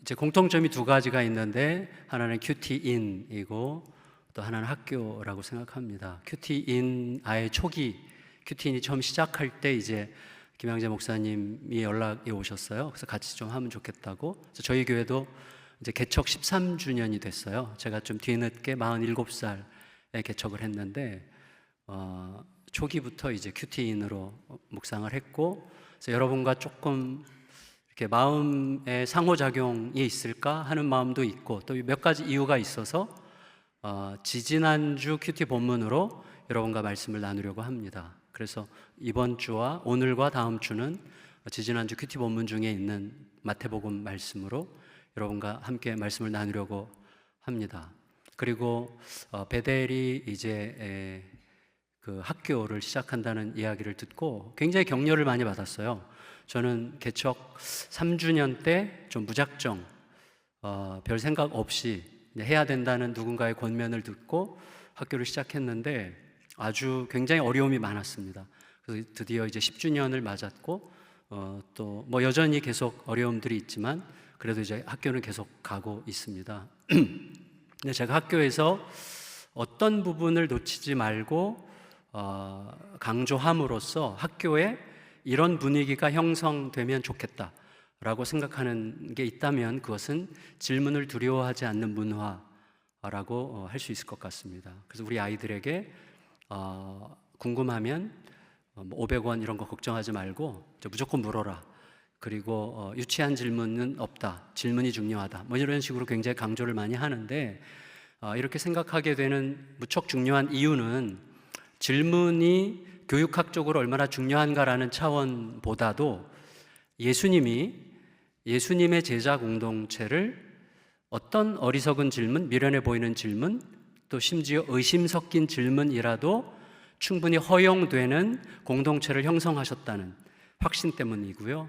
이제 공통점이 두 가지가 있는데 하나는 큐티인이고 또 하나는 학교라고 생각합니다. 큐티인 아예 초기 큐티인이 처음 시작할 때 이제 김양재 목사님이 연락이 오셨어요. 그래서 같이 좀 하면 좋겠다고. 그래서 저희 교회도 이제 개척 13주년이 됐어요. 제가 좀 뒤늦게 47살에 개척을 했는데 초기부터 이제 큐티인으로 묵상을 했고, 그래서 여러분과 조금 이렇게 마음의 상호작용이 있을까 하는 마음도 있고, 또 몇 가지 이유가 있어서 지지난주 큐티 본문으로 여러분과 말씀을 나누려고 합니다. 그래서 이번 주와 오늘과 다음 주는 지지난주 큐티 본문 중에 있는 마태복음 말씀으로 여러분과 함께 말씀을 나누려고 합니다. 그리고 베델이 이제 그 학교를 시작한다는 이야기를 듣고 굉장히 격려를 많이 받았어요. 저는 개척 3주년 때 좀 무작정 별 생각 없이 해야 된다는 누군가의 권면을 듣고 학교를 시작했는데 아주 굉장히 어려움이 많았습니다. 그래서 드디어 이제 10주년을 맞았고 또 뭐 여전히 계속 어려움들이 있지만 그래도 이제 학교는 계속 가고 있습니다. 근데 제가 학교에서 어떤 부분을 놓치지 말고 강조함으로써 학교에 이런 분위기가 형성되면 좋겠다라고 생각하는 게 있다면 그것은 질문을 두려워하지 않는 문화라고 할 수 있을 것 같습니다. 그래서 우리 아이들에게 궁금하면 500원 이런 거 걱정하지 말고 무조건 물어라. 그리고 유치한 질문은 없다. 질문이 중요하다. 뭐 이런 식으로 굉장히 강조를 많이 하는데 이렇게 생각하게 되는 무척 중요한 이유는 질문이 교육학적으로 얼마나 중요한가라는 차원보다도 예수님의 제자 공동체를 어떤 어리석은 질문, 미련해 보이는 질문, 또 심지어 의심 섞인 질문이라도 충분히 허용되는 공동체를 형성하셨다는 확신 때문이고요.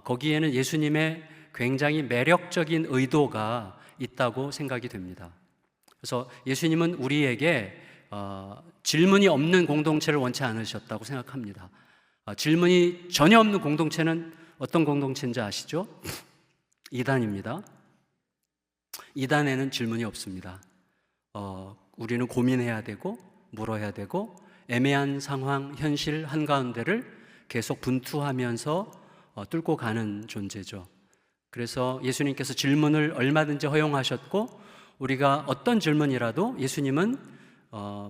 거기에는 예수님의 굉장히 매력적인 의도가 있다고 생각이 됩니다. 그래서 예수님은 우리에게 질문이 없는 공동체를 원치 않으셨다고 생각합니다. 질문이 전혀 없는 공동체는 어떤 공동체인지 아시죠? 이단입니다. 이단에는 질문이 없습니다. 우리는 고민해야 되고 물어야 되고 애매한 상황, 현실 한가운데를 계속 분투하면서 뚫고 가는 존재죠. 그래서 예수님께서 질문을 얼마든지 허용하셨고 우리가 어떤 질문이라도 예수님은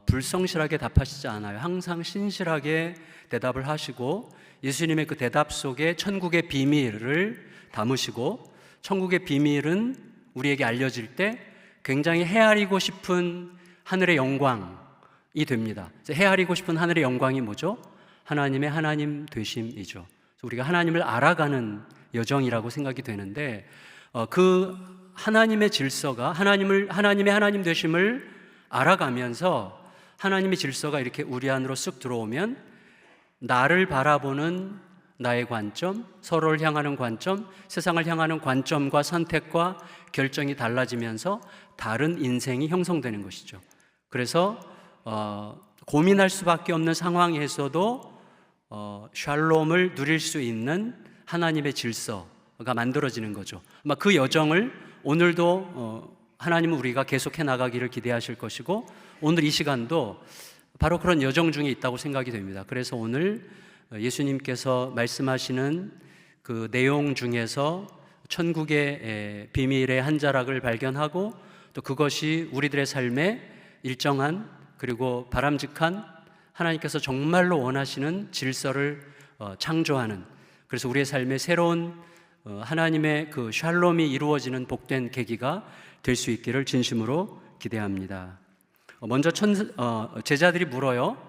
불성실하게 답하시지 않아요. 항상 신실하게 대답을 하시고 예수님의 그 대답 속에 천국의 비밀을 담으시고 천국의 비밀은 우리에게 알려질 때 굉장히 헤아리고 싶은 하늘의 영광이 됩니다. 헤아리고 싶은 하늘의 영광이 뭐죠? 하나님의 하나님 되심이죠. 우리가 하나님을 알아가는 여정이라고 생각이 되는데 그 하나님의 질서가 하나님의 하나님 되심을 알아가면서 하나님의 질서가 이렇게 우리 안으로 쓱 들어오면 나를 바라보는 나의 관점, 서로를 향하는 관점, 세상을 향하는 관점과 선택과 결정이 달라지면서 다른 인생이 형성되는 것이죠. 그래서 고민할 수밖에 없는 상황에서도 샬롬을 누릴 수 있는 하나님의 질서가 만들어지는 거죠. 아마 그 여정을 오늘도 하나님은 우리가 계속해 나가기를 기대하실 것이고 오늘 이 시간도 바로 그런 여정 중에 있다고 생각이 됩니다. 그래서 오늘 예수님께서 말씀하시는 그 내용 중에서 천국의 비밀의 한 자락을 발견하고 또 그것이 우리들의 삶에 일정한 그리고 바람직한 하나님께서 정말로 원하시는 질서를 창조하는, 그래서 우리의 삶에 새로운 하나님의 그 샬롬이 이루어지는 복된 계기가 될 수 있기를 진심으로 기대합니다. 먼저 제자들이 물어요.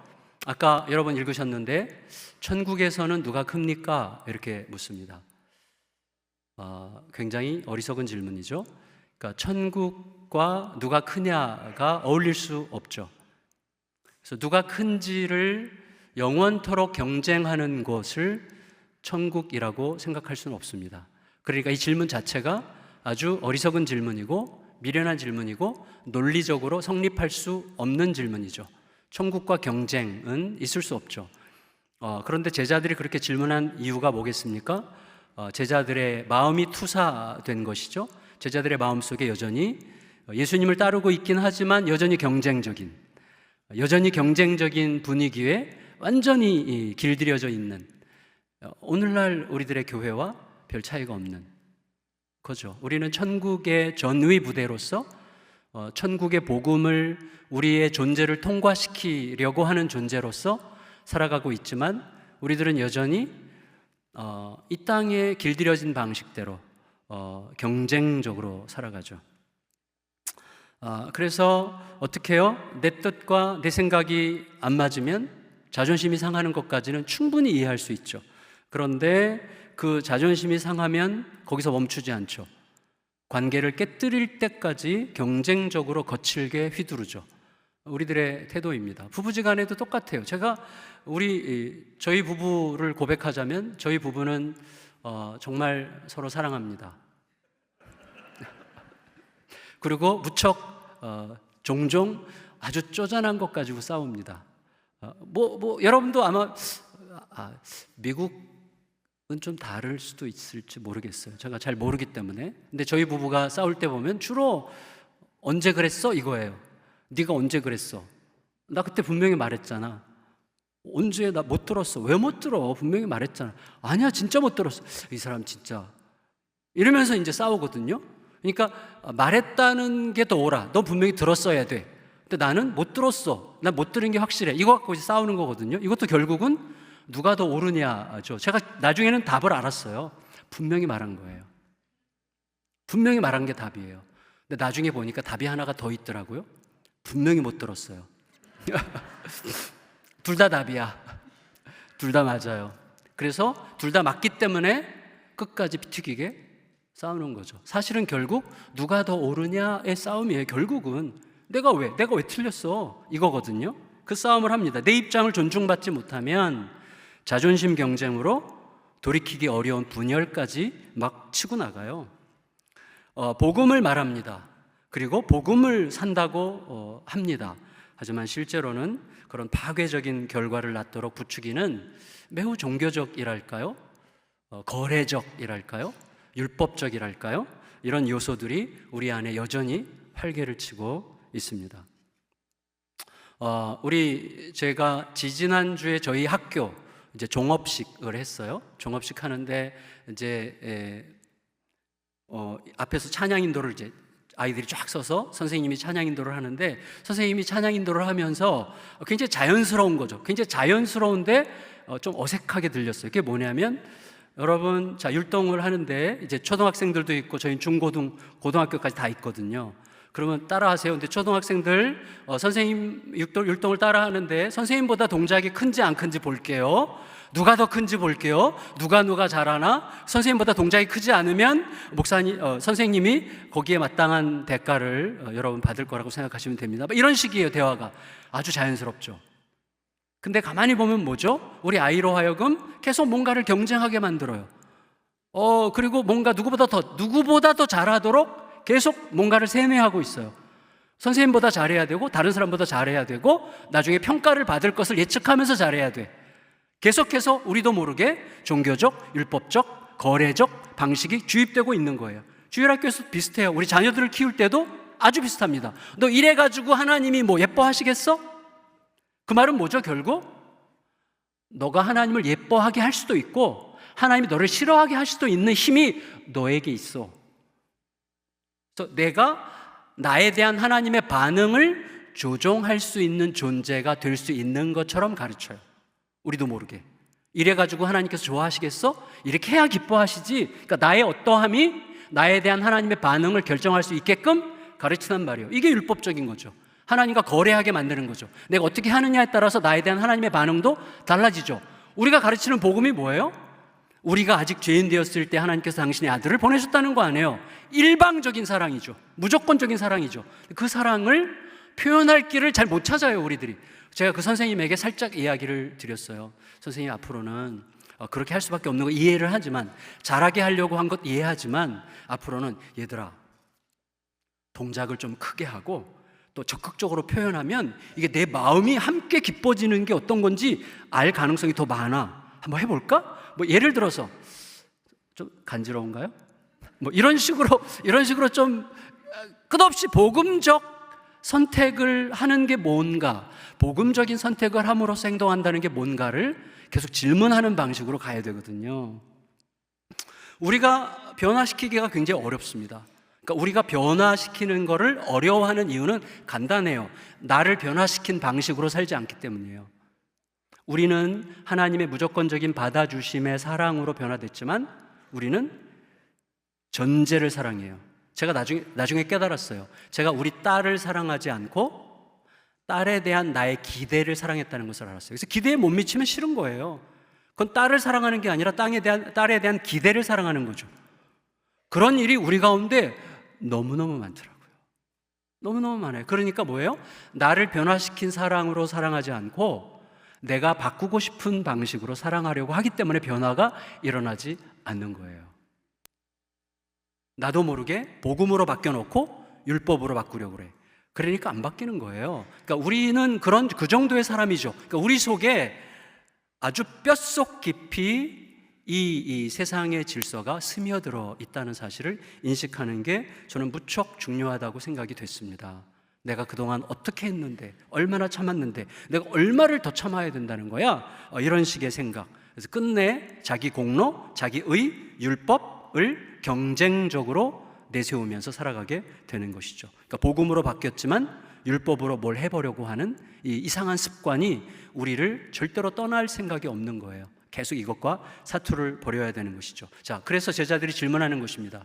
아까 여러분 읽으셨는데 천국에서는 누가 큽니까? 이렇게 묻습니다. 굉장히 어리석은 질문이죠. 그러니까 천국과 누가 크냐가 어울릴 수 없죠. 그래서 누가 큰지를 영원토록 경쟁하는 곳을 천국이라고 생각할 수는 없습니다. 그러니까 이 질문 자체가 아주 어리석은 질문이고 미련한 질문이고 논리적으로 성립할 수 없는 질문이죠. 천국과 경쟁은 있을 수 없죠. 그런데 제자들이 그렇게 질문한 이유가 뭐겠습니까? 제자들의 마음이 투사된 것이죠. 제자들의 마음속에 여전히 예수님을 따르고 있긴 하지만 여전히 경쟁적인 분위기에 완전히 길들여져 있는, 오늘날 우리들의 교회와 별 차이가 없는 거죠. 우리는 천국의 전위 부대로서 천국의 복음을 우리의 존재를 통과시키려고 하는 존재로서 살아가고 있지만, 우리들은 여전히 이 땅에 길들여진 방식대로 경쟁적으로 살아가죠. 그래서 어떻게 해요? 내 뜻과 내 생각이 안 맞으면 자존심이 상하는 것까지는 충분히 이해할 수 있죠. 그런데 그 자존심이 상하면 거기서 멈추지 않죠. 관계를 깨뜨릴 때까지 경쟁적으로 거칠게 휘두르죠. 우리들의 태도입니다. 부부지간에도 똑같아요. 제가 저희 부부를 고백하자면, 저희 부부는 정말 서로 사랑합니다. 그리고 무척 종종 아주 쪼잔한 것 가지고 싸웁니다. 여러분도 아마 미국은 좀 다를 수도 있을지 모르겠어요. 제가 잘 모르기 때문에. 근데 저희 부부가 싸울 때 보면 주로 언제 그랬어? 이거예요. 네가 언제 그랬어? 나 그때 분명히 말했잖아. 언제? 나 못 들었어. 왜 못 들어? 분명히 말했잖아. 아니야, 진짜 못 들었어. 이 사람 진짜. 이러면서 이제 싸우거든요. 그러니까 말했다는 게 더 옳아. 너 분명히 들었어야 돼. 근데 나는 못 들었어. 난 못 들은 게 확실해. 이거 갖고 이제 싸우는 거거든요. 이것도 결국은 누가 더 옳으냐죠. 제가 나중에는 답을 알았어요. 분명히 말한 거예요. 분명히 말한 게 답이에요. 근데 나중에 보니까 답이 하나가 더 있더라고요. 분명히 못 들었어요. 둘 다 답이야. 둘 다 맞아요. 그래서 둘 다 맞기 때문에 끝까지 피 튀기게 싸우는 거죠. 사실은 결국 누가 더 옳으냐의 싸움이에요. 결국은 내가 왜 틀렸어? 이거거든요. 그 싸움을 합니다. 내 입장을 존중받지 못하면 자존심 경쟁으로 돌이키기 어려운 분열까지 막 치고 나가요. 복음을 말합니다. 그리고 복음을 산다고 합니다. 하지만 실제로는 그런 파괴적인 결과를 낳도록 부추기는 매우 종교적이랄까요? 거래적이랄까요? 율법적이랄까요? 이런 요소들이 우리 안에 여전히 활개를 치고 있습니다. 제가 지지난주에 저희 학교 이제 종업식을 했어요. 종업식 하는데 이제 앞에서 찬양 인도를 이제 아이들이 쫙 서서 선생님이 찬양 인도를 하는데, 선생님이 찬양 인도를 하면서 굉장히 자연스러운 거죠. 굉장히 자연스러운데 좀 어색하게 들렸어요. 그게 뭐냐면, 여러분, 자, 율동을 하는데 이제 초등학생들도 있고 저희는 고등학교까지 다 있거든요. 그러면 따라하세요. 근데 초등학생들 선생님 율동을 따라하는데 선생님보다 동작이 큰지 안 큰지 볼게요. 누가 더 큰지 볼게요. 누가 잘하나? 선생님보다 동작이 크지 않으면 선생님이 거기에 마땅한 대가를 여러분 받을 거라고 생각하시면 됩니다. 이런 식이에요. 대화가 아주 자연스럽죠. 근데 가만히 보면 뭐죠? 우리 아이로 하여금 계속 뭔가를 경쟁하게 만들어요. 그리고 뭔가 누구보다 더 잘하도록 계속 뭔가를 세뇌하고 있어요. 선생님보다 잘해야 되고 다른 사람보다 잘해야 되고 나중에 평가를 받을 것을 예측하면서 잘해야 돼. 계속해서 우리도 모르게 종교적, 율법적, 거래적 방식이 주입되고 있는 거예요. 주일학교에서 비슷해요. 우리 자녀들을 키울 때도 아주 비슷합니다. 너 이래가지고 하나님이 뭐 예뻐하시겠어? 그 말은 뭐죠? 결국 너가 하나님을 예뻐하게 할 수도 있고 하나님이 너를 싫어하게 할 수도 있는 힘이 너에게 있어. 그래서 내가 나에 대한 하나님의 반응을 조종할 수 있는 존재가 될 수 있는 것처럼 가르쳐요. 우리도 모르게. 이래가지고 하나님께서 좋아하시겠어? 이렇게 해야 기뻐하시지. 그러니까 나의 어떠함이 나에 대한 하나님의 반응을 결정할 수 있게끔 가르치란 말이에요. 이게 율법적인 거죠. 하나님과 거래하게 만드는 거죠. 내가 어떻게 하느냐에 따라서 나에 대한 하나님의 반응도 달라지죠. 우리가 가르치는 복음이 뭐예요? 우리가 아직 죄인 되었을 때 하나님께서 당신의 아들을 보내셨다는 거 아니에요. 일방적인 사랑이죠. 무조건적인 사랑이죠. 그 사랑을 표현할 길을 잘 못 찾아요, 우리들이. 제가 그 선생님에게 살짝 이야기를 드렸어요. 선생님, 앞으로는 그렇게 할 수밖에 없는 거 이해를 하지만, 잘하게 하려고 한 것 이해하지만, 앞으로는 얘들아, 동작을 좀 크게 하고 또 적극적으로 표현하면 이게 내 마음이 함께 기뻐지는 게 어떤 건지 알 가능성이 더 많아. 한번 해볼까? 뭐 예를 들어서, 좀 간지러운가요? 뭐 이런 식으로 좀 끝없이 복음적 선택을 하는 게 뭔가, 복음적인 선택을 함으로써 행동한다는 게 뭔가를 계속 질문하는 방식으로 가야 되거든요. 우리가 변화시키기가 굉장히 어렵습니다. 그러니까 우리가 변화시키는 거를 어려워하는 이유는 간단해요. 나를 변화시킨 방식으로 살지 않기 때문이에요. 우리는 하나님의 무조건적인 받아주심의 사랑으로 변화됐지만 우리는 전제를 사랑해요. 제가 나중에 깨달았어요. 제가 우리 딸을 사랑하지 않고 딸에 대한 나의 기대를 사랑했다는 것을 알았어요. 그래서 기대에 못 미치면 싫은 거예요. 그건 딸을 사랑하는 게 아니라 딸에 대한 기대를 사랑하는 거죠. 그런 일이 우리 가운데 너무너무 많더라고요. 너무너무 많아요. 그러니까 뭐예요? 나를 변화시킨 사랑으로 사랑하지 않고 내가 바꾸고 싶은 방식으로 사랑하려고 하기 때문에 변화가 일어나지 않는 거예요. 나도 모르게 복음으로 바뀌어놓고 율법으로 바꾸려고 그래. 그러니까 안 바뀌는 거예요. 그러니까 우리는 그 정도의 사람이죠. 그러니까 우리 속에 아주 뼛속 깊이 이 세상의 질서가 스며들어 있다는 사실을 인식하는 게 저는 무척 중요하다고 생각이 됐습니다. 내가 그동안 어떻게 했는데, 얼마나 참았는데, 내가 얼마를 더 참아야 된다는 거야? 이런 식의 생각. 그래서 끝내 자기 공로, 자기 의, 율법을 경쟁적으로 내세우면서 살아가게 되는 것이죠. 그러니까 복음으로 바뀌었지만 율법으로 뭘 해보려고 하는 이 이상한 습관이 우리를 절대로 떠날 생각이 없는 거예요. 계속 이것과 사투를 벌여야 되는 것이죠. 자, 그래서 제자들이 질문하는 것입니다.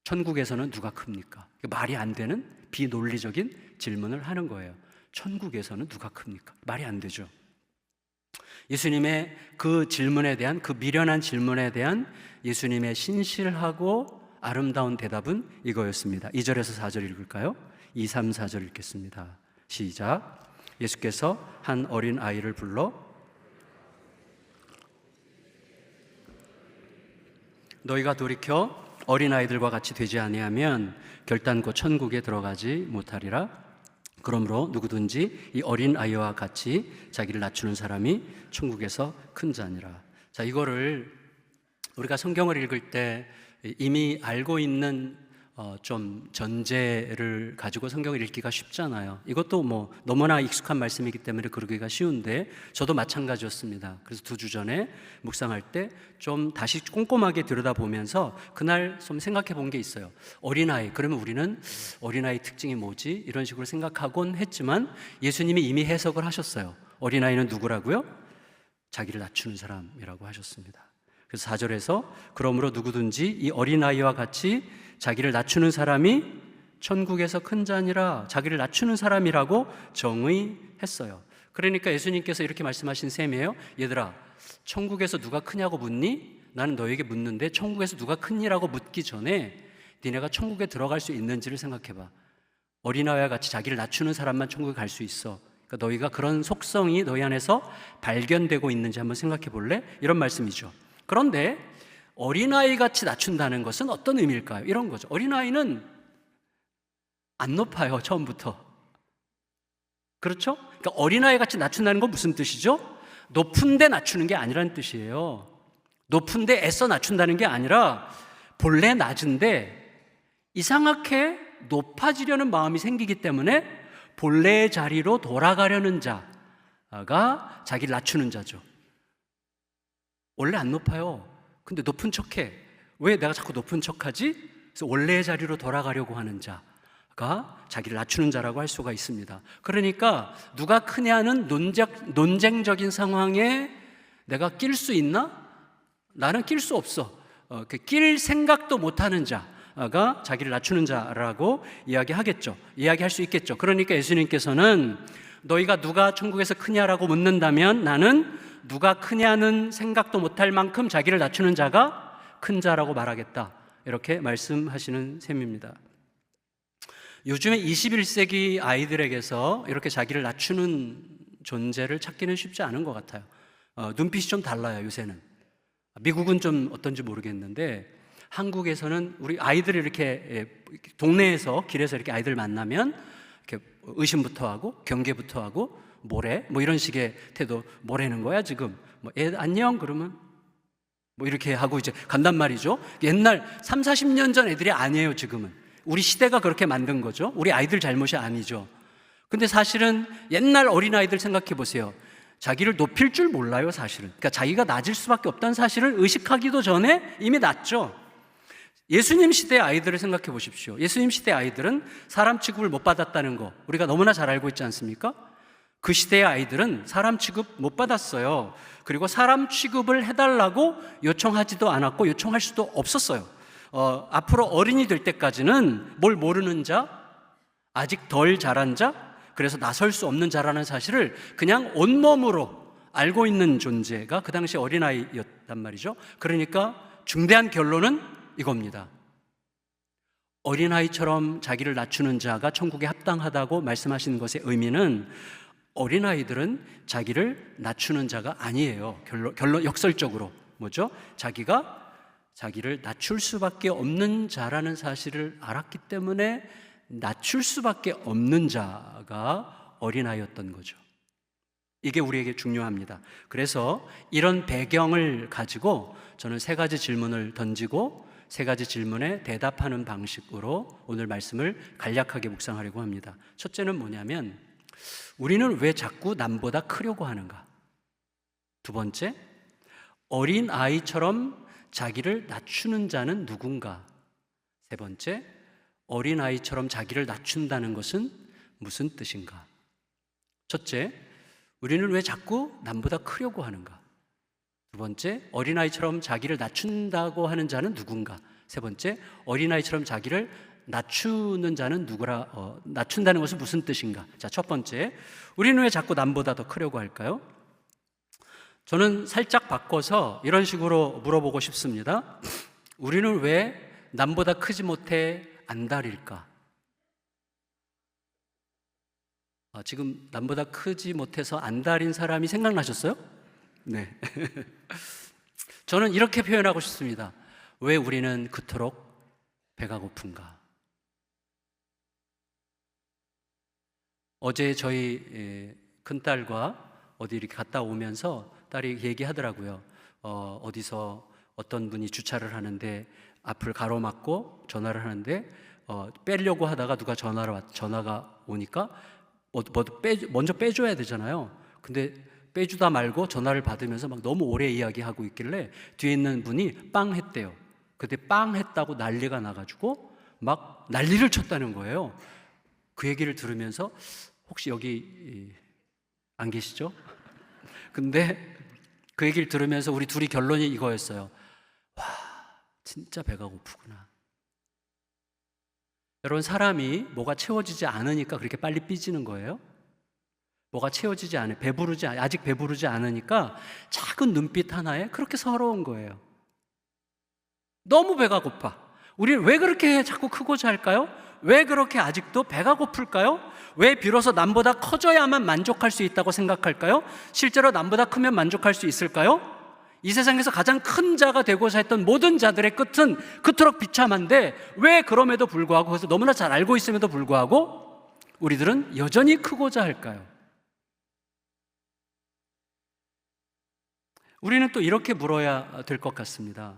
천국에서는 누가 큽니까? 말이 안 되는 비논리적인 질문을 하는 거예요. 천국에서는 누가 큽니까? 말이 안 되죠. 예수님의 그 질문에 대한, 그 미련한 질문에 대한 예수님의 신실하고 아름다운 대답은 이거였습니다. 2절에서 4절 읽을까요? 2, 3, 4절 읽겠습니다. 시작. 예수께서 한 어린 아이를 불러 너희가 돌이켜 어린아이들과 같이 되지 아니하면 결단코 천국에 들어가지 못하리라. 그러므로 누구든지 이 어린아이와 같이 자기를 낮추는 사람이 천국에서 큰 자니라. 자, 이거를 우리가 성경을 읽을 때 이미 알고 있는 좀 전제를 가지고 성경을 읽기가 쉽잖아요. 이것도 뭐 너무나 익숙한 말씀이기 때문에 그러기가 쉬운데 저도 마찬가지였습니다. 그래서 2주 전에 묵상할 때 좀 다시 꼼꼼하게 들여다보면서 그날 좀 생각해 본 게 있어요. 어린아이, 그러면 우리는 어린아이 특징이 뭐지? 이런 식으로 생각하곤 했지만 예수님이 이미 해석을 하셨어요. 어린아이는 누구라고요? 자기를 낮추는 사람이라고 하셨습니다. 그래서 4절에서 그러므로 누구든지 이 어린아이와 같이 자기를 낮추는 사람이 천국에서 큰 자니라. 자기를 낮추는 사람이라고 정의했어요. 그러니까 예수님께서 이렇게 말씀하신 셈이에요. 얘들아, 천국에서 누가 크냐고 묻니? 나는 너에게 묻는데 천국에서 누가 크니라고 묻기 전에 니네가 천국에 들어갈 수 있는지를 생각해봐. 어린아이와 같이 자기를 낮추는 사람만 천국에 갈 수 있어. 그러니까 너희가 그런 속성이 너희 안에서 발견되고 있는지 한번 생각해 볼래? 이런 말씀이죠. 그런데 어린아이 같이 낮춘다는 것은 어떤 의미일까요? 이런 거죠. 어린아이는 안 높아요, 처음부터. 그렇죠? 그러니까 어린아이 같이 낮춘다는 건 무슨 뜻이죠? 높은데 낮추는 게 아니라는 뜻이에요. 높은데 애써 낮춘다는 게 아니라 본래 낮은데 이상하게 높아지려는 마음이 생기기 때문에 본래의 자리로 돌아가려는 자가 자기를 낮추는 자죠. 원래 안 높아요. 근데 높은 척해. 왜 내가 자꾸 높은 척하지? 그래서 원래의 자리로 돌아가려고 하는 자가 자기를 낮추는 자라고 할 수가 있습니다. 그러니까 누가 크냐는 논쟁적인 상황에 내가 낄 수 있나? 나는 낄 수 없어. 낄 생각도 못하는 자가 자기를 낮추는 자라고 이야기할 수 있겠죠. 그러니까 예수님께서는 너희가 누가 천국에서 크냐라고 묻는다면 나는 누가 크냐는 생각도 못할 만큼 자기를 낮추는 자가 큰 자라고 말하겠다. 이렇게 말씀하시는 셈입니다. 요즘에 21세기 아이들에게서 이렇게 자기를 낮추는 존재를 찾기는 쉽지 않은 것 같아요. 눈빛이 좀 달라요, 요새는. 미국은 좀 어떤지 모르겠는데 한국에서는 우리 아이들이 이렇게 동네에서 길에서 이렇게 아이들 만나면 이렇게 의심부터 하고 경계부터 하고 뭐래? 뭐 이런 식의 태도. 뭐라는 거야 지금? 애 안녕? 그러면 뭐 이렇게 하고 이제 간단 말이죠. 옛날 3, 40년 전 애들이 아니에요, 지금은. 우리 시대가 그렇게 만든 거죠. 우리 아이들 잘못이 아니죠. 근데 사실은 옛날 어린아이들 생각해 보세요. 자기를 높일 줄 몰라요, 사실은. 그러니까 자기가 낮을 수밖에 없다는 사실을 의식하기도 전에 이미 낮죠. 예수님 시대 아이들을 생각해 보십시오. 예수님 시대 아이들은 사람 취급을 못 받았다는 거 우리가 너무나 잘 알고 있지 않습니까? 그 시대의 아이들은 사람 취급 못 받았어요. 그리고 사람 취급을 해달라고 요청하지도 않았고 요청할 수도 없었어요. 앞으로 어린이 될 때까지는 뭘 모르는 자, 아직 덜 자란 자, 그래서 나설 수 없는 자라는 사실을 그냥 온몸으로 알고 있는 존재가 그 당시 어린아이였단 말이죠. 그러니까 중대한 결론은 이겁니다. 어린아이처럼 자기를 낮추는 자가 천국에 합당하다고 말씀하시는 것의 의미는 어린아이들은 자기를 낮추는 자가 아니에요. 결론 역설적으로 뭐죠? 자기가 자기를 낮출 수밖에 없는 자라는 사실을 알았기 때문에 낮출 수밖에 없는 자가 어린아이였던 거죠. 이게 우리에게 중요합니다. 그래서 이런 배경을 가지고 저는 세 가지 질문을 던지고 세 가지 질문에 대답하는 방식으로 오늘 말씀을 간략하게 묵상하려고 합니다. 첫째는 뭐냐면 우리는 왜 자꾸 남보다 크려고 하는가? 두 번째, 어린아이처럼 자기를 낮추는 자는 누군가? 세 번째, 어린아이처럼 자기를 낮춘다는 것은 무슨 뜻인가? 첫째, 우리는 왜 자꾸 남보다 크려고 하는가? 두 번째, 어린아이처럼 자기를 낮춘다고 하는 자는 누군가? 세 번째, 어린아이처럼 자기를 낮추는 자는 낮춘다는 것은 무슨 뜻인가? 자, 첫 번째, 우리는 왜 자꾸 남보다 더 크려고 할까요? 저는 살짝 바꿔서 이런 식으로 물어보고 싶습니다. 우리는 왜 남보다 크지 못해 안달일까? 지금 남보다 크지 못해서 안달인 사람이 생각나셨어요? 네. 저는 이렇게 표현하고 싶습니다. 왜 우리는 그토록 배가 고픈가? 어제 저희 큰딸과 어디 이렇게 갔다 오면서 딸이 얘기하더라고요. 어디서 어떤 분이 주차를 하는데 앞을 가로막고 전화를 하는데 빼려고 하다가 누가 전화가 오니까 먼저 빼줘야 되잖아요. 근데 빼주다 말고 전화를 받으면서 막 너무 오래 이야기하고 있길래 뒤에 있는 분이 빵 했대요. 그때 빵 했다고 난리가 나가지고 막 난리를 쳤다는 거예요. 그 얘기를 들으면서 혹시 여기 안 계시죠? 근데 그 얘기를 들으면서 우리 둘이 결론이 이거였어요. 와, 진짜 배가 고프구나. 여러분, 사람이 뭐가 채워지지 않으니까 그렇게 빨리 삐지는 거예요. 뭐가 채워지지 않아요. 아직 배부르지 않으니까 작은 눈빛 하나에 그렇게 서러운 거예요. 너무 배가 고파. 우리는 왜 그렇게 자꾸 크고자 할까요? 왜 그렇게 아직도 배가 고플까요? 왜 비로소 남보다 커져야만 만족할 수 있다고 생각할까요? 실제로 남보다 크면 만족할 수 있을까요? 이 세상에서 가장 큰 자가 되고자 했던 모든 자들의 끝은 그토록 비참한데 왜 그럼에도 불구하고, 그래서 너무나 잘 알고 있음에도 불구하고 우리들은 여전히 크고자 할까요? 우리는 또 이렇게 물어야 될 것 같습니다.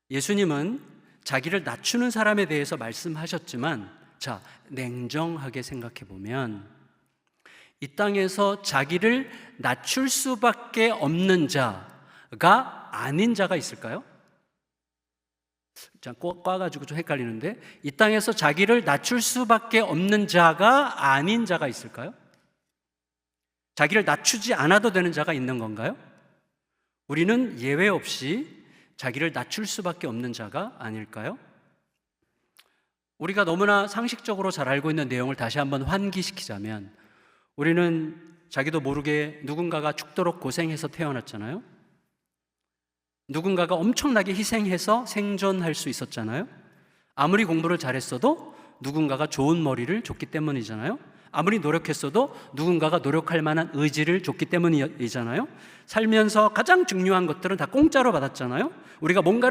예수님은 자기를 낮추는 사람에 대해서 말씀하셨지만, 자, 냉정하게 생각해 보면 이 땅에서 자기를 낮출 수밖에 없는 자가 아닌 자가 있을까요? 자, 꽈가지고 좀 헷갈리는데, 이 땅에서 자기를 낮출 수밖에 없는 자가 아닌 자가 있을까요? 자기를 낮추지 않아도 되는 자가 있는 건가요? 우리는 예외 없이 자기를 낮출 수밖에 없는 자가 아닐까요? 우리가 너무나 상식적으로 잘 알고 있는 내용을 다시 한번 환기시키자면, 우리는 자기도 모르게 누군가가 죽도록 고생해서 태어났잖아요. 누군가가 엄청나게 희생해서 생존할 수 있었잖아요. 아무리 공부를 잘했어도 누군가가 좋은 머리를 줬기 때문이잖아요. 아무리 노력했어도 누군가가 노력할 만한 의지를 줬기 때문이잖아요. 살면서 가장 중요한 것들은 다 공짜로 받았잖아요. 우리가 뭔가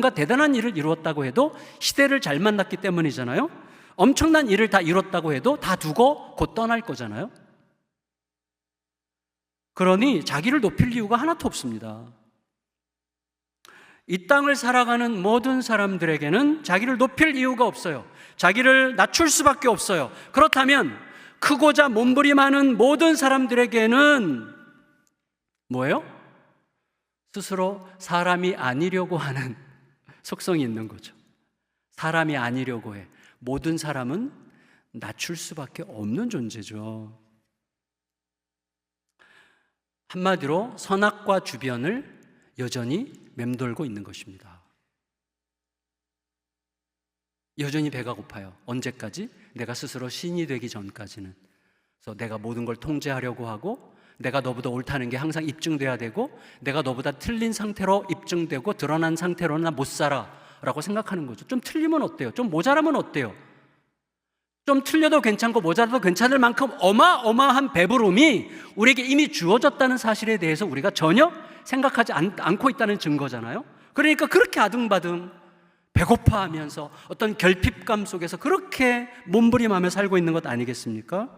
대단한 일을 이루었다고 해도 시대를 잘 만났기 때문이잖아요. 엄청난 일을 다 이뤘다고 해도 다 두고 곧 떠날 거잖아요. 그러니 자기를 높일 이유가 하나도 없습니다. 이 땅을 살아가는 모든 사람들에게는 자기를 높일 이유가 없어요. 자기를 낮출 수밖에 없어요. 그렇다면 크고자 몸부림하는 모든 사람들에게는 뭐예요? 스스로 사람이 아니려고 하는 속성이 있는 거죠. 사람이 아니려고 해. 모든 사람은 낮출 수밖에 없는 존재죠. 한마디로 선악과 주변을 여전히 맴돌고 있는 것입니다. 여전히 배가 고파요. 언제까지? 내가 스스로 신이 되기 전까지는. 그래서 내가 모든 걸 통제하려고 하고, 내가 너보다 옳다는 게 항상 입증돼야 되고, 내가 너보다 틀린 상태로 입증되고 드러난 상태로는 나 못 살아 라고 생각하는 거죠. 좀 틀리면 어때요? 좀 모자라면 어때요? 좀 틀려도 괜찮고 모자라도 괜찮을 만큼 어마어마한 배부름이 우리에게 이미 주어졌다는 사실에 대해서 우리가 전혀 생각하지 않고 있다는 증거잖아요. 그러니까 그렇게 아등바등 배고파하면서 어떤 결핍감 속에서 그렇게 몸부림하며 살고 있는 것 아니겠습니까?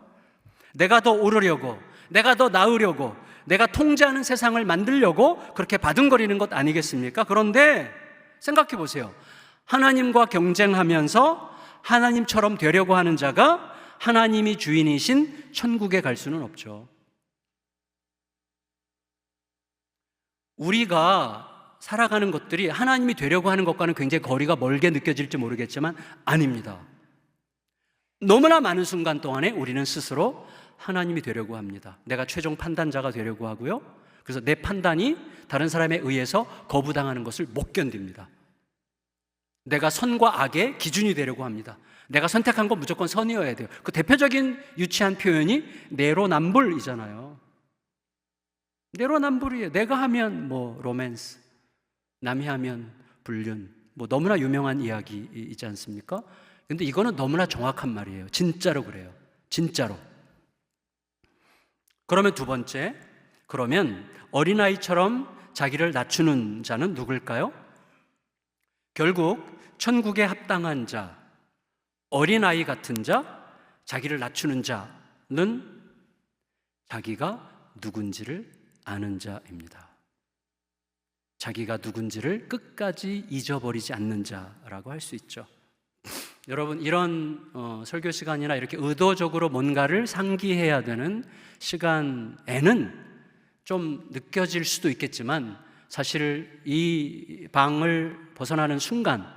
내가 더 오르려고, 내가 더 나으려고, 내가 통제하는 세상을 만들려고 그렇게 바둥거리는 것 아니겠습니까? 그런데 생각해 보세요. 하나님과 경쟁하면서 하나님처럼 되려고 하는 자가 하나님이 주인이신 천국에 갈 수는 없죠. 우리가 살아가는 것들이 하나님이 되려고 하는 것과는 굉장히 거리가 멀게 느껴질지 모르겠지만 아닙니다. 너무나 많은 순간 동안에 우리는 스스로 하나님이 되려고 합니다. 내가 최종 판단자가 되려고 하고요. 그래서 내 판단이 다른 사람에 의해서 거부당하는 것을 못 견딥니다. 내가 선과 악의 기준이 되려고 합니다. 내가 선택한 건 무조건 선이어야 돼요. 그 대표적인 유치한 표현이 내로남불이잖아요. 내로남불이에요. 내가 하면 로맨스, 남이 하면 불륜, 너무나 유명한 이야기이지 않습니까? 근데 이거는 너무나 정확한 말이에요. 진짜로 그래요. 진짜로. 그러면 두 번째, 그러면 어린아이처럼 자기를 낮추는 자는 누굴까요? 결국 천국에 합당한 자, 어린아이 같은 자, 자기를 낮추는 자는 자기가 누군지를 아는 자입니다. 자기가 누군지를 끝까지 잊어버리지 않는 자라고 할 수 있죠. 여러분, 이런 설교 시간이나 이렇게 의도적으로 뭔가를 상기해야 되는 시간에는 좀 느껴질 수도 있겠지만 사실 이 방을 벗어나는 순간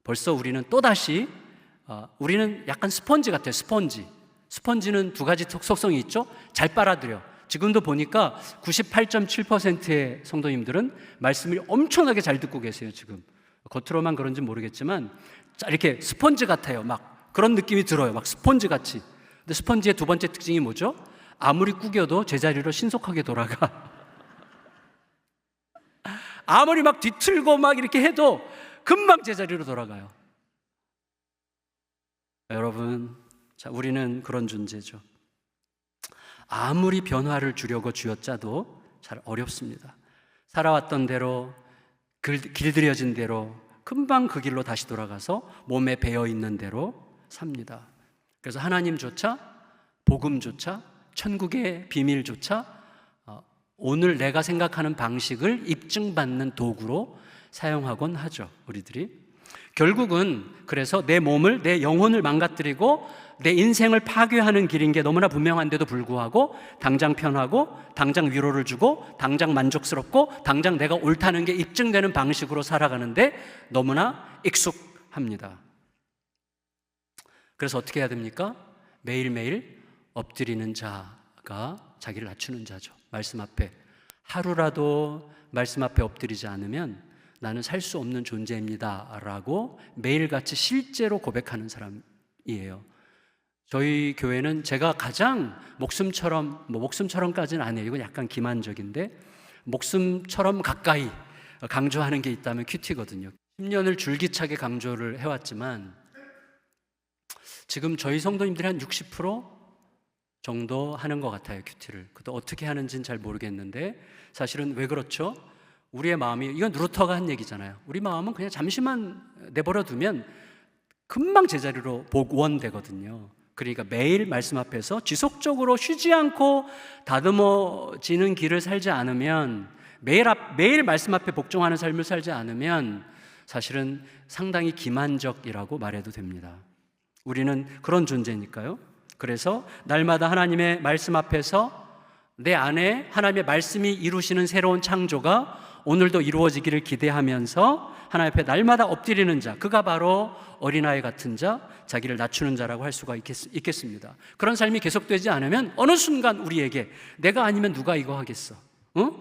벌써 우리는 또다시 우리는 약간 스펀지 같아요. 스펀지는 두 가지 속성이 있죠. 잘 빨아들여. 지금도 보니까 98.7%의 성도님들은 말씀을 엄청나게 잘 듣고 계세요. 지금 겉으로만 그런지 모르겠지만 이렇게 스펀지 같아요. 막 그런 느낌이 들어요. 막 스펀지 같이. 근데 스펀지의 두 번째 특징이 뭐죠? 아무리 구겨도 제자리로 신속하게 돌아가. 아무리 막 뒤틀고 막 이렇게 해도 금방 제자리로 돌아가요. 여러분, 우리는 그런 존재죠. 아무리 변화를 주려고 쥐어짜도 잘 어렵습니다. 살아왔던 대로, 길들여진 대로 금방 그 길로 다시 돌아가서 몸에 배어있는 대로 삽니다. 그래서 하나님조차, 복음조차, 천국의 비밀조차 오늘 내가 생각하는 방식을 입증받는 도구로 사용하곤 하죠, 우리들이. 결국은 그래서 내 몸을, 내 영혼을 망가뜨리고 내 인생을 파괴하는 길인 게 너무나 분명한데도 불구하고 당장 편하고 당장 위로를 주고 당장 만족스럽고 당장 내가 옳다는 게 입증되는 방식으로 살아가는데 너무나 익숙합니다. 그래서 어떻게 해야 됩니까? 매일매일 엎드리는 자가 자기를 낮추는 자죠. 말씀 앞에 하루라도 말씀 앞에 엎드리지 않으면 나는 살 수 없는 존재입니다 라고 매일같이 실제로 고백하는 사람이에요. 저희 교회는 제가 가장 목숨처럼까지는 아니에요. 이건 약간 기만적인데 목숨처럼 가까이 강조하는 게 있다면 큐티거든요. 10년을 줄기차게 강조를 해왔지만 지금 저희 성도님들이 한 60% 정도 하는 것 같아요, 큐티를. 그것도 어떻게 하는지는 잘 모르겠는데 사실은 왜 그렇죠? 우리의 마음이, 이건 루터가 한 얘기잖아요. 우리 마음은 그냥 잠시만 내버려 두면 금방 제자리로 복원되거든요. 그러니까 매일 말씀 앞에서 지속적으로 쉬지 않고 다듬어지는 길을 살지 않으면 매일 말씀 앞에 복종하는 삶을 살지 않으면 사실은 상당히 기만적이라고 말해도 됩니다. 우리는 그런 존재니까요. 그래서 날마다 하나님의 말씀 앞에서 내 안에 하나님의 말씀이 이루시는 새로운 창조가 오늘도 이루어지기를 기대하면서 하나님 앞에 날마다 엎드리는 자, 그가 바로 어린아이 같은 자, 자기를 낮추는 자라고 할 수가 있겠습니다. 그런 삶이 계속되지 않으면 어느 순간 우리에게 내가 아니면 누가 이거 하겠어?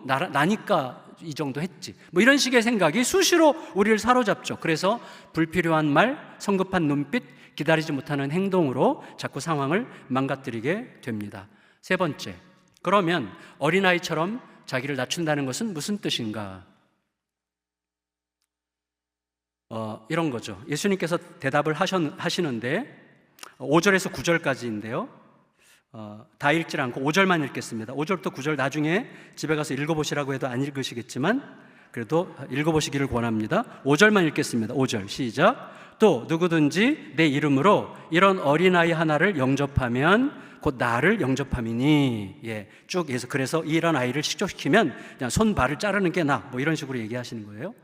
나니까 이 정도 했지. 뭐 이런 식의 생각이 수시로 우리를 사로잡죠. 그래서 불필요한 말, 성급한 눈빛, 기다리지 못하는 행동으로 자꾸 상황을 망가뜨리게 됩니다. 세 번째, 그러면 어린아이처럼 자기를 낮춘다는 것은 무슨 뜻인가? 이런 거죠. 예수님께서 대답을 하시는데 5절에서 9절까지인데요. 다 읽질 않고 5절만 읽겠습니다. 5절부터 9절 나중에 집에 가서 읽어보시라고 해도 안 읽으시겠지만 그래도 읽어보시기를 권합니다. 5절만 읽겠습니다. 5절 시작. 또 누구든지 내 이름으로 이런 어린아이 하나를 영접하면 곧 나를 영접함이니. 쭉 해서 그래서 이런 아이를 식조시키면 그냥 손 발을 자르는 게 나. 뭐 이런 식으로 얘기하시는 거예요.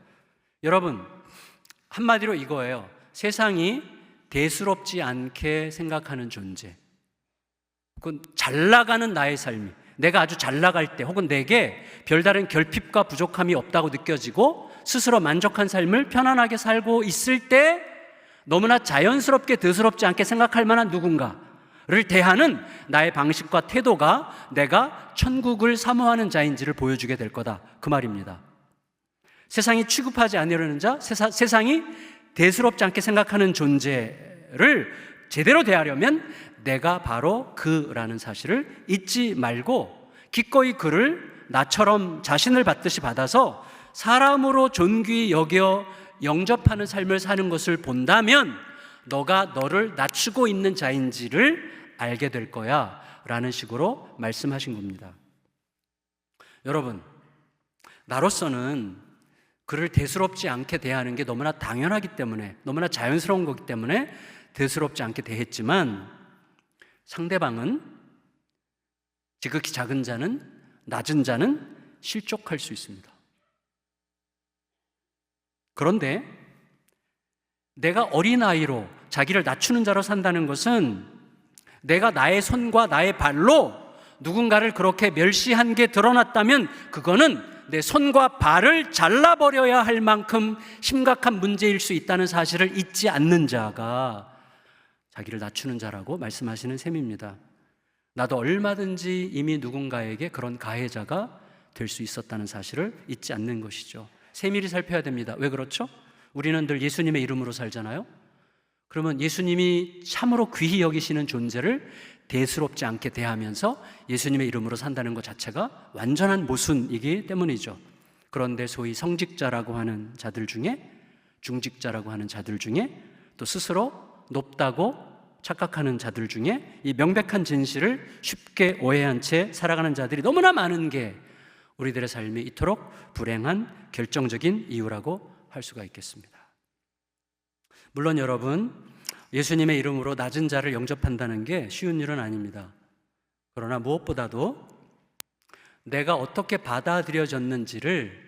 여러분, 한마디로 이거예요. 세상이 대수롭지 않게 생각하는 존재, 그건 잘 나가는 나의 삶이, 내가 아주 잘 나갈 때 혹은 내게 별다른 결핍과 부족함이 없다고 느껴지고 스스로 만족한 삶을 편안하게 살고 있을 때 너무나 자연스럽게 대수롭지 않게 생각할 만한 누군가를 대하는 나의 방식과 태도가 내가 천국을 사모하는 자인지를 보여주게 될 거다, 그 말입니다. 세상이 취급하지 않으려는 자, 세상이 대수롭지 않게 생각하는 존재를 제대로 대하려면 내가 바로 그라는 사실을 잊지 말고 기꺼이 그를 나처럼 자신을 받듯이 받아서 사람으로 존귀히 여겨 영접하는 삶을 사는 것을 본다면 너가 너를 낮추고 있는 자인지를 알게 될 거야 라는 식으로 말씀하신 겁니다. 여러분, 나로서는 그를 대수롭지 않게 대하는 게 너무나 당연하기 때문에, 너무나 자연스러운 거기 때문에 대수롭지 않게 대했지만 상대방은, 지극히 작은 자는, 낮은 자는 실족할 수 있습니다. 그런데 내가 어린아이로 자기를 낮추는 자로 산다는 것은 내가 나의 손과 나의 발로 누군가를 그렇게 멸시한 게 드러났다면 그거는 내 손과 발을 잘라버려야 할 만큼 심각한 문제일 수 있다는 사실을 잊지 않는 자가 자기를 낮추는 자라고 말씀하시는 셈입니다. 나도 얼마든지 이미 누군가에게 그런 가해자가 될 수 있었다는 사실을 잊지 않는 것이죠. 세밀히 살펴야 됩니다. 왜 그렇죠? 우리는 늘 예수님의 이름으로 살잖아요. 그러면 예수님이 참으로 귀히 여기시는 존재를 대수롭지 않게 대하면서 예수님의 이름으로 산다는 것 자체가 완전한 모순이기 때문이죠. 그런데 소위 성직자라고 하는 자들 중에, 중직자라고 하는 자들 중에, 또 스스로 높다고 착각하는 자들 중에 이 명백한 진실을 쉽게 오해한 채 살아가는 자들이 너무나 많은 게 우리들의 삶이 이토록 불행한 결정적인 이유라고 할 수가 있겠습니다. 물론 여러분, 예수님의 이름으로 낮은 자를 영접한다는 게 쉬운 일은 아닙니다. 그러나 무엇보다도 내가 어떻게 받아들여졌는지를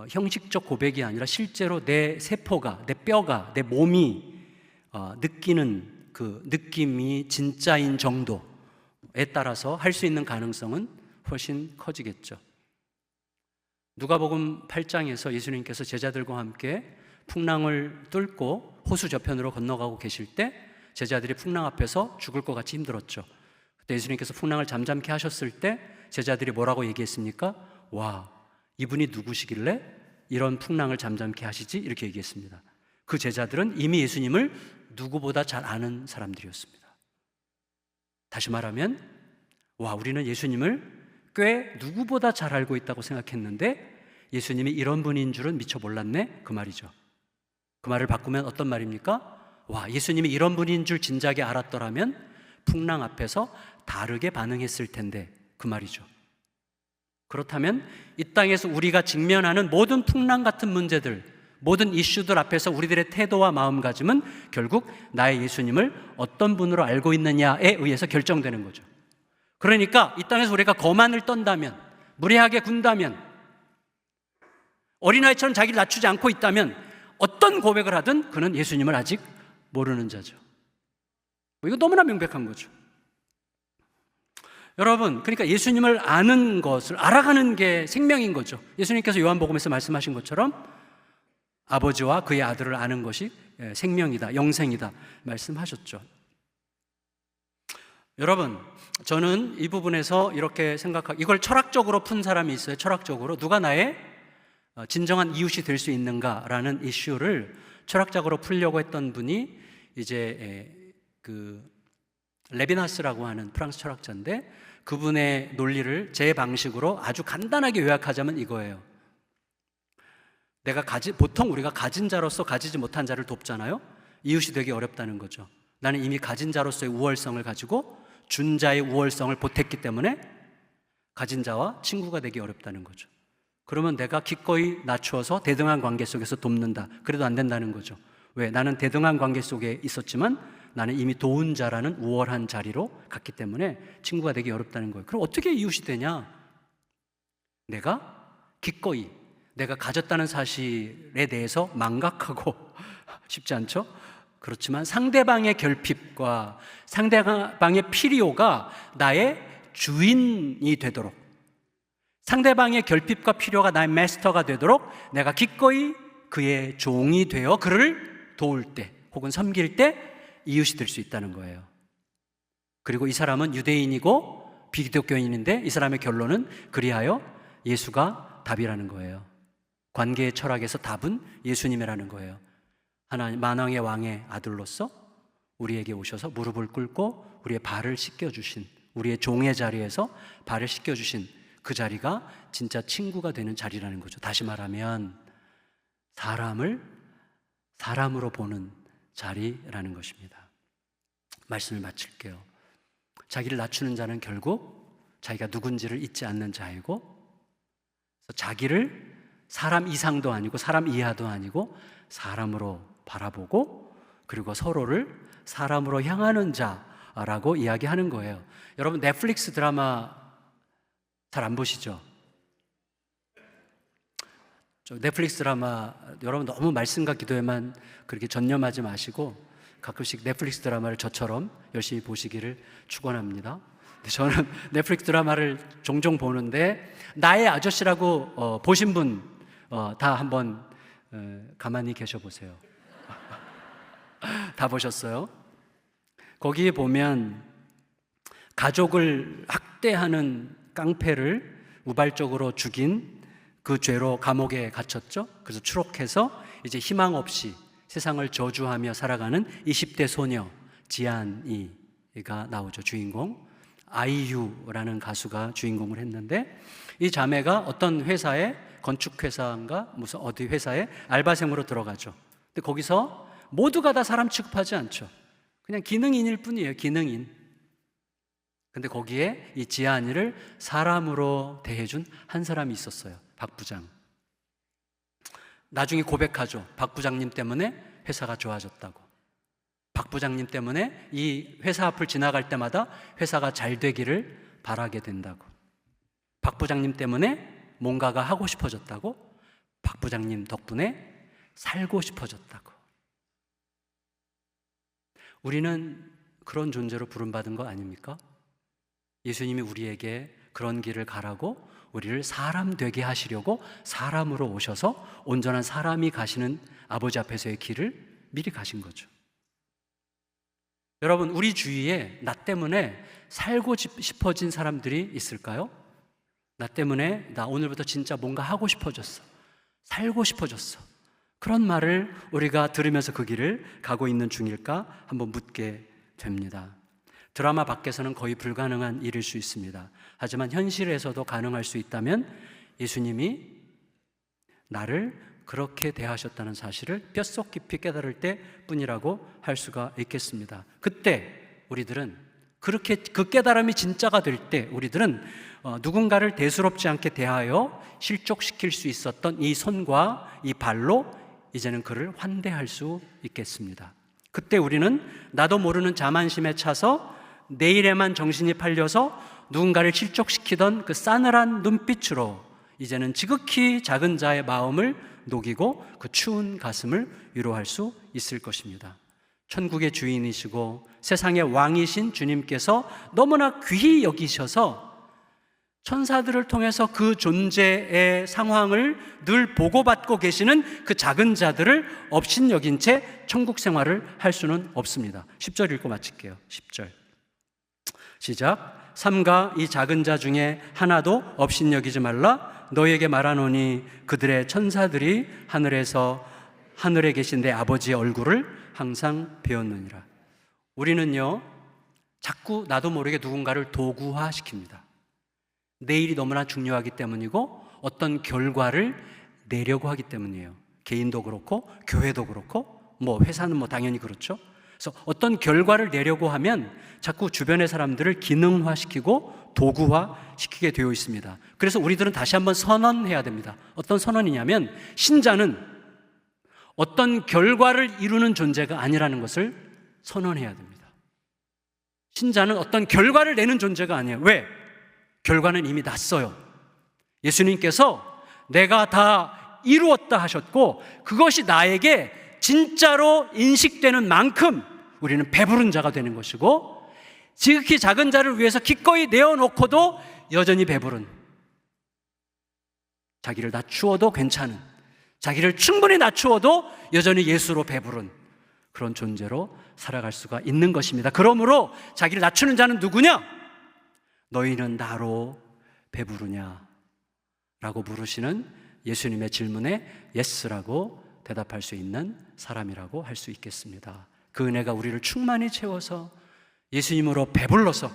형식적 고백이 아니라 실제로 내 세포가, 내 뼈가, 내 몸이 느끼는 그 느낌이 진짜인 정도에 따라서 할 수 있는 가능성은 훨씬 커지겠죠. 누가복음 8장에서 예수님께서 제자들과 함께 풍랑을 뚫고 호수 저편으로 건너가고 계실 때 제자들이 풍랑 앞에서 죽을 것 같이 힘들었죠. 그때 예수님께서 풍랑을 잠잠케 하셨을 때 제자들이 뭐라고 얘기했습니까? 와, 이분이 누구시길래 이런 풍랑을 잠잠케 하시지? 이렇게 얘기했습니다. 그 제자들은 이미 예수님을 누구보다 잘 아는 사람들이었습니다. 다시 말하면, 와, 우리는 예수님을 꽤 누구보다 잘 알고 있다고 생각했는데 예수님이 이런 분인 줄은 미처 몰랐네, 그 말이죠. 그 말을 바꾸면 어떤 말입니까? 와, 예수님이 이런 분인 줄 진작에 알았더라면 풍랑 앞에서 다르게 반응했을 텐데, 그 말이죠. 그렇다면 이 땅에서 우리가 직면하는 모든 풍랑 같은 문제들, 모든 이슈들 앞에서 우리들의 태도와 마음가짐은 결국 나의 예수님을 어떤 분으로 알고 있느냐에 의해서 결정되는 거죠. 그러니까 이 땅에서 우리가 거만을 떤다면, 무례하게 군다면, 어린아이처럼 자기를 낮추지 않고 있다면 어떤 고백을 하든 그는 예수님을 아직 모르는 자죠. 이거 너무나 명백한 거죠. 여러분, 그러니까 예수님을 아는 것을 알아가는 게 생명인 거죠. 예수님께서 요한복음에서 말씀하신 것처럼 아버지와 그의 아들을 아는 것이 생명이다, 영생이다 말씀하셨죠. 여러분, 저는 이 부분에서 이렇게 이걸 철학적으로 푼 사람이 있어요. 철학적으로 누가 나의 진정한 이웃이 될 수 있는가라는 이슈를 철학적으로 풀려고 했던 분이 이제 그 레비나스라고 하는 프랑스 철학자인데, 그분의 논리를 제 방식으로 아주 간단하게 요약하자면 이거예요. 보통 우리가 가진 자로서 가지지 못한 자를 돕잖아요. 이웃이 되기 어렵다는 거죠. 나는 이미 가진 자로서의 우월성을 가지고 준 자의 우월성을 보탰기 때문에 가진 자와 친구가 되기 어렵다는 거죠. 그러면 내가 기꺼이 낮추어서 대등한 관계 속에서 돕는다. 그래도 안 된다는 거죠. 왜? 나는 대등한 관계 속에 있었지만 나는 이미 도운 자라는 우월한 자리로 갔기 때문에 친구가 되기 어렵다는 거예요. 그럼 어떻게 이웃이 되냐? 내가 기꺼이 내가 가졌다는 사실에 대해서 망각하고 쉽지 않죠? 그렇지만 상대방의 결핍과 상대방의 필요가 나의 주인이 되도록, 상대방의 결핍과 필요가 나의 마스터가 되도록 내가 기꺼이 그의 종이 되어 그를 도울 때 혹은 섬길 때 이웃이 될 수 있다는 거예요. 그리고 이 사람은 유대인이고 비기독교인인데 이 사람의 결론은 그리하여 예수가 답이라는 거예요. 관계의 철학에서 답은 예수님이라는 거예요. 하나님 만왕의 왕의 아들로서 우리에게 오셔서 무릎을 꿇고 우리의 발을 씻겨주신, 우리의 종의 자리에서 발을 씻겨주신 그 자리가 진짜 친구가 되는 자리라는 거죠. 다시 말하면 사람을 사람으로 보는 자리라는 것입니다. 말씀을 마칠게요. 자기를 낮추는 자는 결국 자기가 누군지를 잊지 않는 자이고, 자기를 사람 이상도 아니고 사람 이하도 아니고 사람으로 바라보고, 그리고 서로를 사람으로 향하는 자라고 이야기하는 거예요. 여러분, 넷플릭스 드라마 잘 안 보시죠? 넷플릭스 드라마 여러분 너무 말씀과 기도에만 그렇게 전념하지 마시고 가끔씩 넷플릭스 드라마를 저처럼 열심히 보시기를 축원합니다. 저는 넷플릭스 드라마를 종종 보는데, 나의 아저씨라고 보신 분 다 한번 가만히 계셔 보세요. 다 보셨어요? 거기에 보면 가족을 학대하는 깡패를 우발적으로 죽인 그 죄로 감옥에 갇혔죠. 그래서 추록해서 이제 희망 없이 세상을 저주하며 살아가는 20대 소녀 지안이가 나오죠. 주인공 아이유라는 가수가 주인공을 했는데, 이 자매가 어떤 회사에, 건축회사인가 무슨 어디 회사에 알바생으로 들어가죠. 근데 거기서 모두가 다 사람 취급하지 않죠. 그냥 기능인일 뿐이에요. 기능인. 근데 거기에 이 지안이를 사람으로 대해준 한 사람이 있었어요. 박 부장. 나중에 고백하죠. 박 부장님 때문에 회사가 좋아졌다고. 박 부장님 때문에 이 회사 앞을 지나갈 때마다 회사가 잘 되기를 바라게 된다고. 박 부장님 때문에 뭔가가 하고 싶어졌다고. 박 부장님 덕분에 살고 싶어졌다고. 우리는 그런 존재로 부름받은 거 아닙니까? 예수님이 우리에게 그런 길을 가라고, 우리를 사람 되게 하시려고 사람으로 오셔서 온전한 사람이 가시는 아버지 앞에서의 길을 미리 가신 거죠. 여러분, 우리 주위에 나 때문에 살고 싶어진 사람들이 있을까요? 나 때문에 나 오늘부터 진짜 뭔가 하고 싶어졌어, 살고 싶어졌어, 그런 말을 우리가 들으면서 그 길을 가고 있는 중일까 한번 묻게 됩니다. 드라마 밖에서는 거의 불가능한 일일 수 있습니다. 하지만 현실에서도 가능할 수 있다면 예수님이 나를 그렇게 대하셨다는 사실을 뼛속 깊이 깨달을 때뿐이라고 할 수가 있겠습니다. 그때 우리들은 그렇게 그 깨달음이 진짜가 될 때 우리들은 누군가를 대수롭지 않게 대하여 실족시킬 수 있었던 이 손과 이 발로 이제는 그를 환대할 수 있겠습니다. 그때 우리는 나도 모르는 자만심에 차서 내 일에만 정신이 팔려서 누군가를 실족시키던 그 싸늘한 눈빛으로 이제는 지극히 작은 자의 마음을 녹이고 그 추운 가슴을 위로할 수 있을 것입니다. 천국의 주인이시고 세상의 왕이신 주님께서 너무나 귀히 여기셔서 천사들을 통해서 그 존재의 상황을 늘 보고받고 계시는 그 작은 자들을 업신여긴 채 천국 생활을 할 수는 없습니다. 10절 읽고 마칠게요. 10절 시작. 삼가 이 작은 자 중에 하나도 업신여기지 말라. 너희에게 말하노니 그들의 천사들이 하늘에 계신 내 아버지의 얼굴을 항상 배웠느니라. 우리는요, 자꾸 나도 모르게 누군가를 도구화시킵니다. 내 일이 너무나 중요하기 때문이고 어떤 결과를 내려고 하기 때문이에요. 개인도 그렇고 교회도 그렇고 회사는 당연히 그렇죠. 그래서 어떤 결과를 내려고 하면 자꾸 주변의 사람들을 기능화시키고 도구화시키게 되어 있습니다. 그래서 우리들은 다시 한번 선언해야 됩니다. 어떤 선언이냐면 신자는 어떤 결과를 이루는 존재가 아니라는 것을 선언해야 됩니다. 신자는 어떤 결과를 내는 존재가 아니에요. 왜? 결과는 이미 났어요. 예수님께서 내가 다 이루었다 하셨고 그것이 나에게 진짜로 인식되는 만큼 우리는 배부른 자가 되는 것이고 지극히 작은 자를 위해서 기꺼이 내어놓고도 여전히 배부른, 자기를 낮추어도 괜찮은, 자기를 충분히 낮추어도 여전히 예수로 배부른 그런 존재로 살아갈 수가 있는 것입니다. 그러므로 자기를 낮추는 자는 누구냐? 너희는 나로 배부르냐? 라고 물으시는 예수님의 질문에 예스라고 대답할 수 있는 사람이라고 할 수 있겠습니다. 그 은혜가 우리를 충만히 채워서 예수님으로 배불러서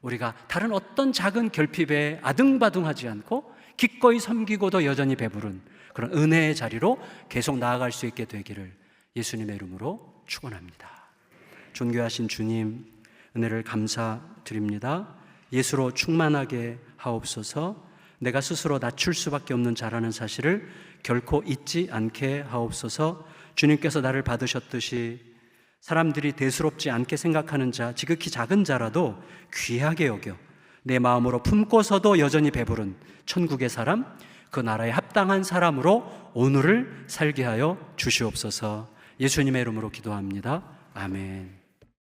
우리가 다른 어떤 작은 결핍에 아등바등하지 않고 기꺼이 섬기고도 여전히 배부른 그런 은혜의 자리로 계속 나아갈 수 있게 되기를 예수님의 이름으로 축원합니다. 존귀하신 주님, 은혜를 감사드립니다. 예수로 충만하게 하옵소서. 내가 스스로 낮출 수밖에 없는 자라는 사실을 결코 잊지 않게 하옵소서. 주님께서 나를 받으셨듯이 사람들이 대수롭지 않게 생각하는 자, 지극히 작은 자라도 귀하게 여겨 내 마음으로 품고서도 여전히 배부른 천국의 사람, 그 나라에 합당한 사람으로 오늘을 살게 하여 주시옵소서. 예수님의 이름으로 기도합니다. 아멘.